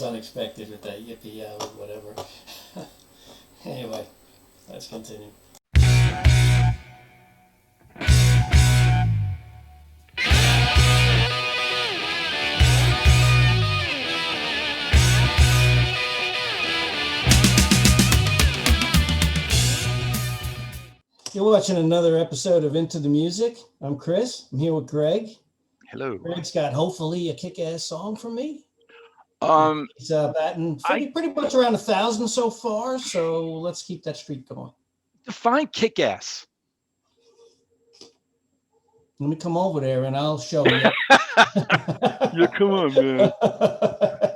is unexpected with that yippee or whatever. Anyway, let's continue. You're watching another episode of Into the Music. I'm Chris. I'm here with Greg. Hello. Greg's got hopefully a kick-ass song for me. He's batting pretty much around 1,000 so far, so let's keep that streak going. Define kick-ass. Let me come over there and I'll show you. Yeah, come on, man.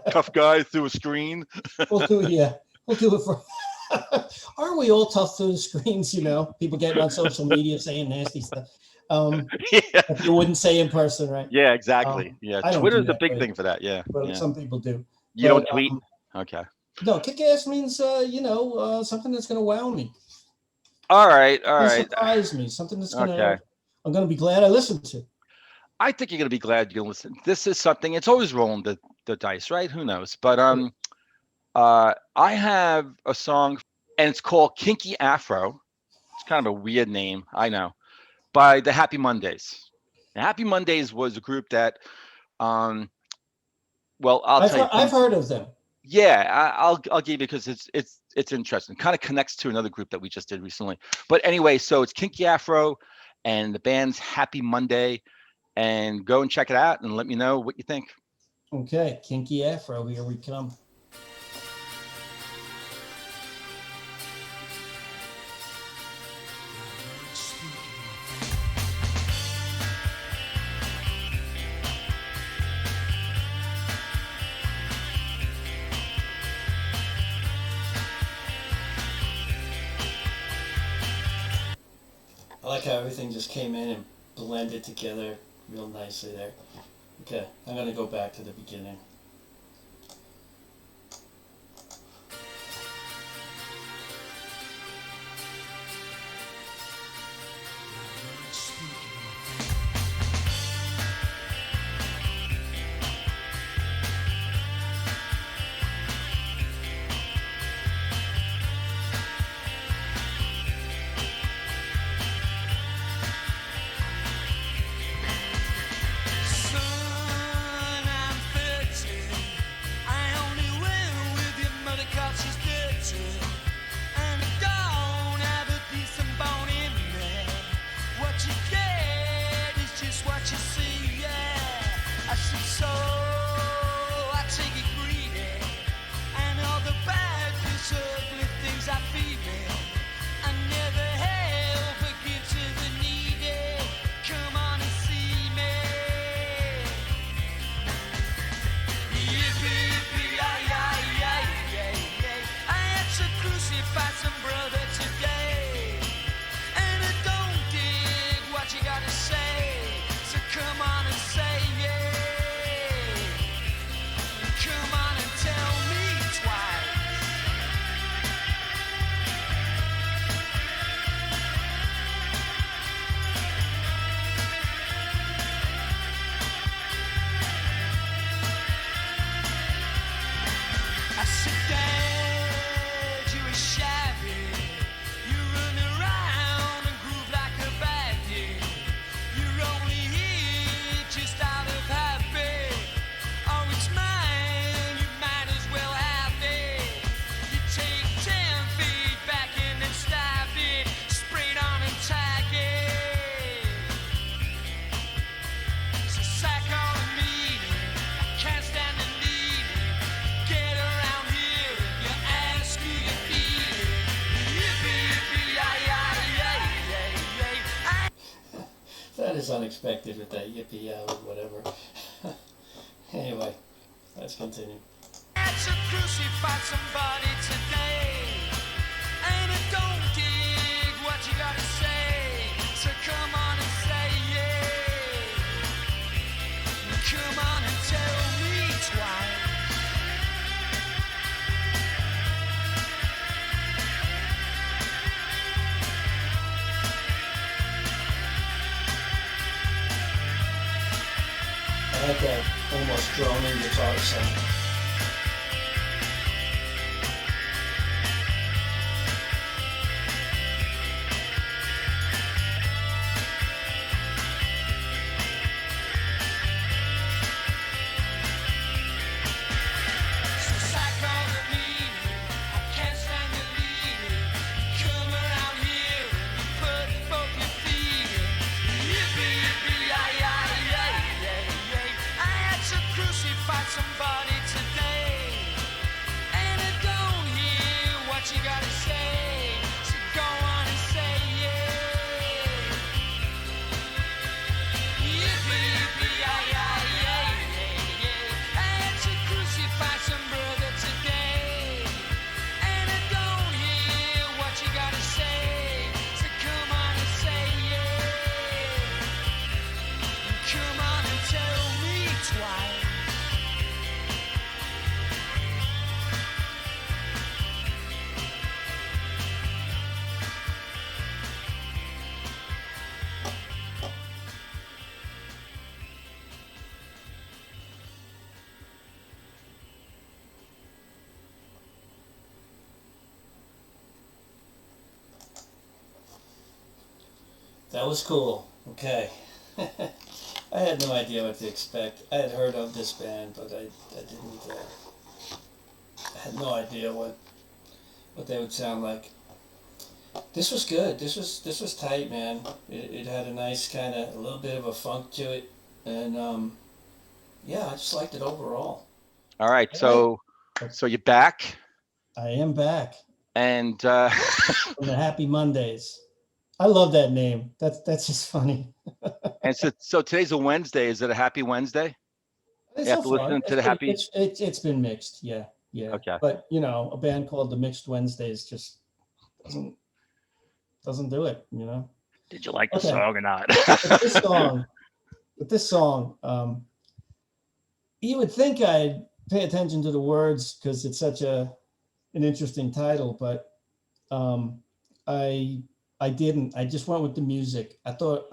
Tough guy through a screen. We'll do it for. Aren't we all tough through the screens? You know, people getting on social media saying nasty stuff. That you wouldn't say in person, right? Yeah, exactly. Twitter's a big thing for that. Yeah, but some people do. You don't tweet? Okay. No, kick-ass means something that's going to wow me. All right. Surprise me. Something that's going to. I'm going to be glad I listened to. I think you're going to be glad you're going to listen. This is something. It's always rolling the dice, right? Who knows? But I have a song, and it's called Kinky Afro. It's kind of a weird name, I know, by the Happy Mondays. The Happy Mondays was a group that, I'll tell you. I've heard of them. Yeah, I'll give you because it's interesting. Kind of connects to another group that we just did recently. But anyway, so it's Kinky Afro, and the band's Happy Monday, and go and check it out and let me know what you think. Okay, Kinky Afro, here we come. I like how everything just came in and blended together real nicely there. Okay, I'm going to go back to the beginning. That is unexpected with that yippee or whatever. Anyway, let's continue. To crucify somebody today, and I don't dig what you gotta say, so come on and say yeah. Come on and tell me twice. I like that almost droning guitar sound. That was cool. Okay. I had no idea what to expect. I had heard of this band, but I didn't. I had no idea what they would sound like. This was good. This was tight, man. It had a nice kind of a little bit of a funk to it, and yeah, I just liked it overall. All right, All right. so you're back, I am back and from the Happy Mondays. I love that name. That's just funny. and so today's a Wednesday. Is it a happy Wednesday? So After far, listening to the happy, it's been mixed. Yeah, yeah. okay. But a band called the Mixed Wednesdays just doesn't doesn't do it. Did you like the Okay. song or not? But this song, you would think I'd pay attention to the words because it's such an interesting title, but I didn't. I just went with the music. I thought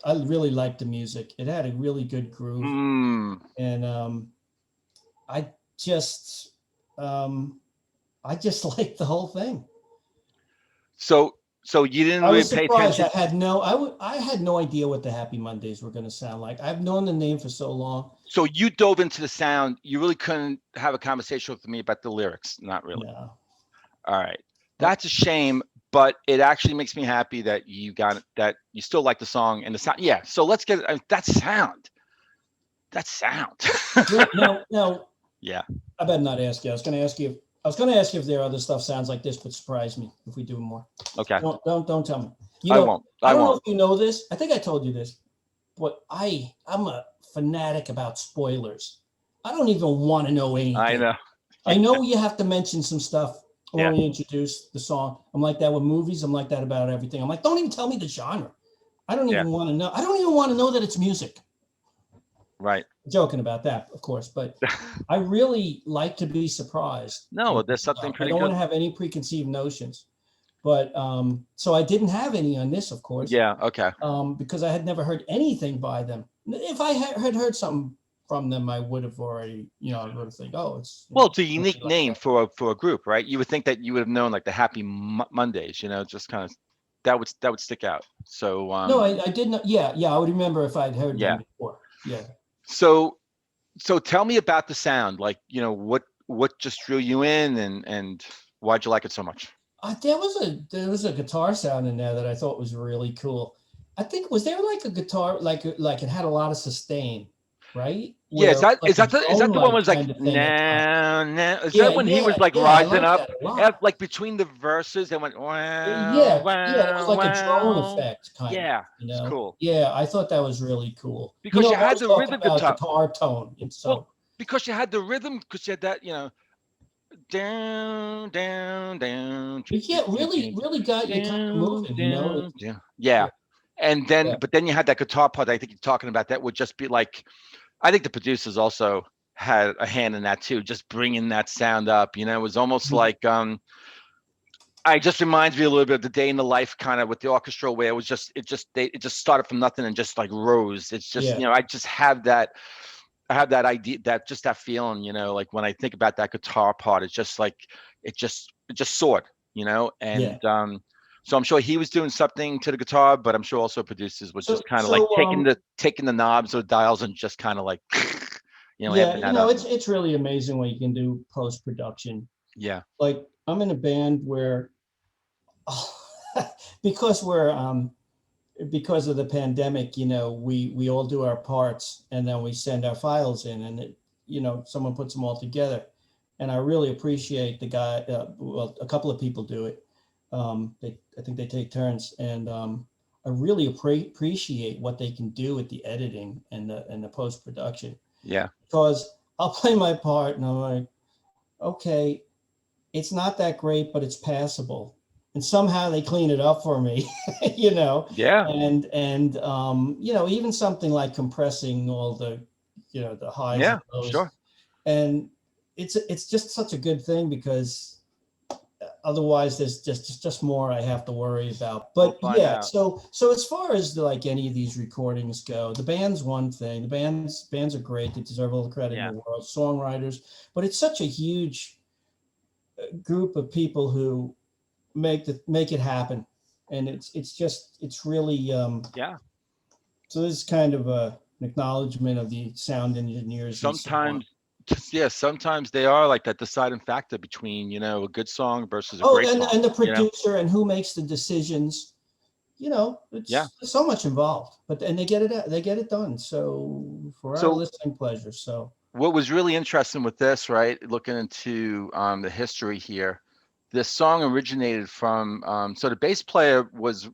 I really liked the music. It had a really good groove, Mm. and I just I just liked the whole thing. So you didn't I really was pay surprised. attention. I had no idea what the Happy Mondays were going to sound like. I've known the name for so long. So you dove into the sound. You really couldn't have a conversation with me about the lyrics. Not really. No. All right. That's a shame, but it actually makes me happy that that you still like the song and the sound. Yeah. So let's get that sound. That sound. No. Yeah. I better not ask you. I was going to ask you if there are other stuff sounds like this, but surprise me if we do more. Okay. Don't tell me. I won't. I don't know won't. if you know this. I think I told you this, but I'm a fanatic about spoilers. I don't even want to know anything. I know. I know you have to mention some stuff when Yeah. we introduce the song. I'm like that with movies. I'm like that about everything. I'm like, don't even tell me the genre. I don't even want to know. I don't even want to know that it's music. Right. Joking about that, of course, but I really like to be surprised. No, there's something pretty I don't good. want to have any preconceived notions, but so I didn't have any on this, of course. Yeah. Okay. Because I had never heard anything by them. If I had heard something from them, I would have already, I would have think, oh, it's Well, it's a unique name for a group, right? You would think that you would have known like the Happy Mondays, just kind of that would stick out. So no, I did not. Yeah, I would remember if I'd heard them before. Yeah. So tell me about the sound. Like, what just drew you in, and why'd you like it so much? There was a guitar sound in there that I thought was really cool. I think was there like a guitar like it had a lot of sustain, right? Yeah, is that the one was like no? Is that when he was like rising up, like between the verses and went wow? Yeah, it was like a drone effect kind of. Yeah, it's cool. Yeah, I thought that was really cool because you had the rhythm guitar tone. Well, because you had the rhythm, because you had that down. Yeah, really got you kind of moving. Yeah. And then, but then you had that guitar part. I think you're talking about that would just be like, I think the producers also had a hand in that too, just bringing that sound up. It was almost like, it just reminds me a little bit of the Day in the Life kind of with the orchestra, where it was it just started from nothing and just like rose. It's just, I just have that. I have that idea, that feeling, like when I think about that guitar part, it's just like it just soared, and so I'm sure he was doing something to the guitar, but I'm sure also producers was just kind of like taking the knobs or dials and just kind of like, it's really amazing what you can do post production. Yeah, like I'm in a band where, because of the pandemic, we all do our parts and then we send our files in, and someone puts them all together, and I really appreciate the guy. Well, a couple of people do it. I think they take turns, and I really appreciate what they can do with the editing and the post production. Yeah, because I'll play my part and I'm like, okay, it's not that great, but it's passable. And somehow they clean it up for me, Yeah. And even something like compressing all the, the highs. Yeah, and lows. sure. And it's just such a good thing, because otherwise there's just more I have to worry about. But so as far as like any of these recordings go, the band's one thing. The bands are great. They deserve all the credit in the world. Songwriters, but it's such a huge group of people who make it happen, and it's really Yeah. so this is kind of an acknowledgement of the sound engineers and so on. Sometimes they are like that deciding factor between, a good song versus a Oh, great song. and the producer and who makes the decisions. Yeah. There's so much involved, and they get it done. So for our So listening pleasure. So what was really interesting with this, right? Looking into the history here, this song originated from. So the bass player was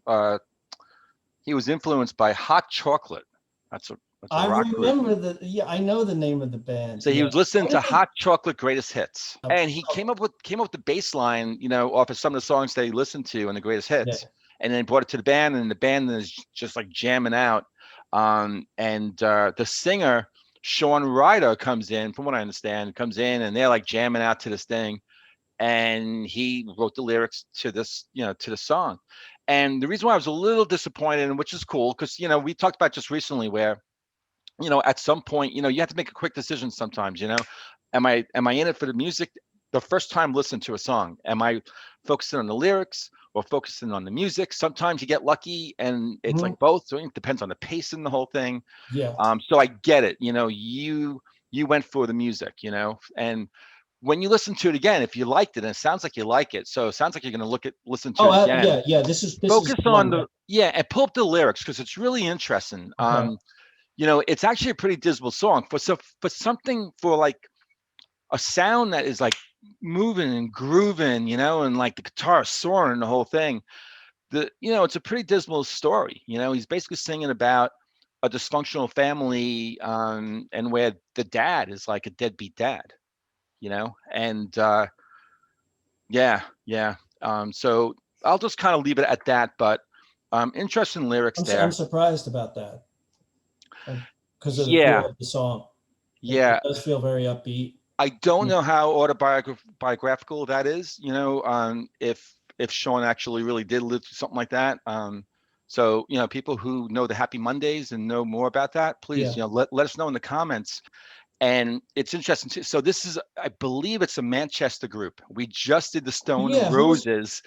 he was influenced by Hot Chocolate. That's a I rock group. remember I know the name of the band. So he was listening to Hot Chocolate Greatest Hits, Oh, and he came up with the bass line, off of some of the songs that he listened to in the Greatest Hits, and then brought it to the band, and the band is just like jamming out. And the singer Sean Ryder comes in, from what I understand, and they're like jamming out to this thing, and he wrote the lyrics to this, to the song. And the reason why I was a little disappointed, and which is cool, because we talked about just recently where at some point, you have to make a quick decision sometimes, am I in it for the music? The first time listen to a song, am I focusing on the lyrics or focusing on the music? Sometimes you get lucky and it's like both. So it depends on the pace and the whole thing. Yeah. So I get it. You went for the music, and when you listen to it again, if you liked it, and it sounds like you like it, so it sounds like you're going to listen to it again. Yeah. This is focus on and pull up the lyrics, because it's really interesting. Okay. It's actually a pretty dismal song for something, for like a sound that is like moving and grooving, and like the guitar soaring and the whole thing. It's a pretty dismal story. He's basically singing about a dysfunctional family, and where the dad is like a deadbeat dad, and so I'll just kind of leave it at that. But interesting lyrics there. I'm surprised about that. Because of the Yeah. feel of the song. Yeah. It does feel very upbeat. I don't know how autobiographical that is, if Sean actually really did live through something like that. So, people who know the Happy Mondays and know more about that, please, let us know in the comments. And it's interesting too. So this is, I believe it's a Manchester group. We just did the Stone Roses,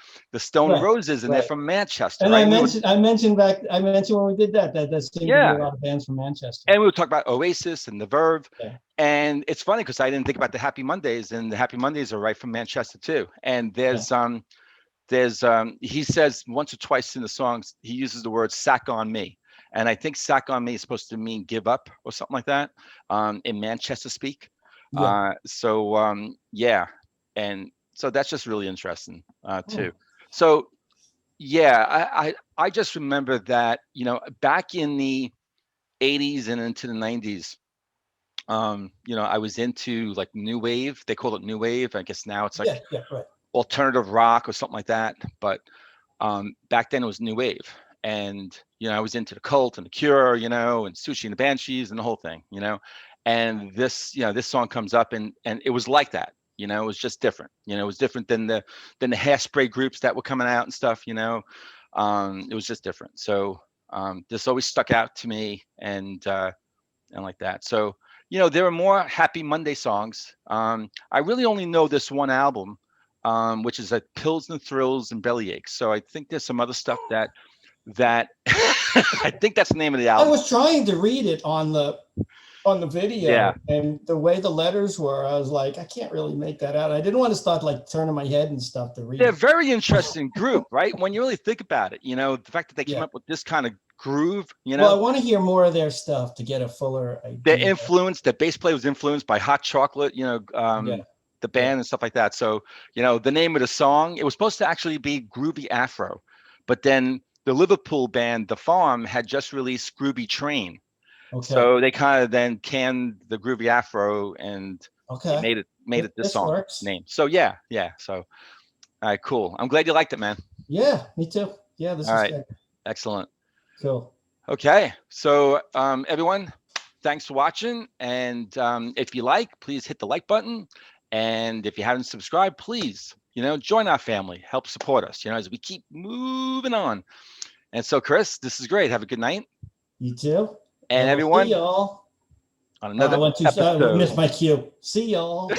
and they're from Manchester. And right? I mentioned when we did that seemed to be a lot of bands from Manchester. And we would talk about Oasis and the Verve. Yeah. And it's funny because I didn't think about the Happy Mondays, and the Happy Mondays are right from Manchester too. And there's he says once or twice in the songs, he uses the word "sack on me." And I think "sack on me" is supposed to mean give up or something like that, in Manchester speak. Yeah. And so that's just really interesting too. So I just remember that, back in the 80s and into the 90s, I was into like new wave. They call it new wave. I guess now it's like alternative rock or something like that. But back then it was new wave. And, I was into the Cult and the Cure, and Sushi and the Banshees and the whole thing, and this song comes up and it was like that, it was just different, it was different than the hairspray groups that were coming out and stuff, it was just different. So this always stuck out to me and like that. So, there are more Happy Monday songs. I really only know this one album, which is like Pills and Thrills and Bellyaches. So I think there's some other stuff that I think that's the name of the album. I was trying to read it on the video, and the way the letters were, I was like, I can't really make that out. I didn't want to start like turning my head and stuff to read. They're a very interesting group, right? When you really think about it, the fact that they came up with this kind of groove, Well, I want to hear more of their stuff to get a fuller idea. Their bass player was influenced by Hot Chocolate, the band and stuff like that. So, the name of the song, it was supposed to actually be Groovy Afro, but then the Liverpool band, The Farm, had just released Groovy Train. Okay. So they kind of then canned the Groovy Afro and made it this song works. Name. So yeah. So, all right, cool. I'm glad you liked it, man. Yeah, me too. Yeah, this is good. Excellent. Cool. Okay, so everyone, thanks for watching. And if you like, please hit the like button. And if you haven't subscribed, please, join our family. Help support us, as we keep moving on. And so, Chris, this is great. Have a good night. You too. And everyone, see y'all on another episode. I missed my cue. See y'all.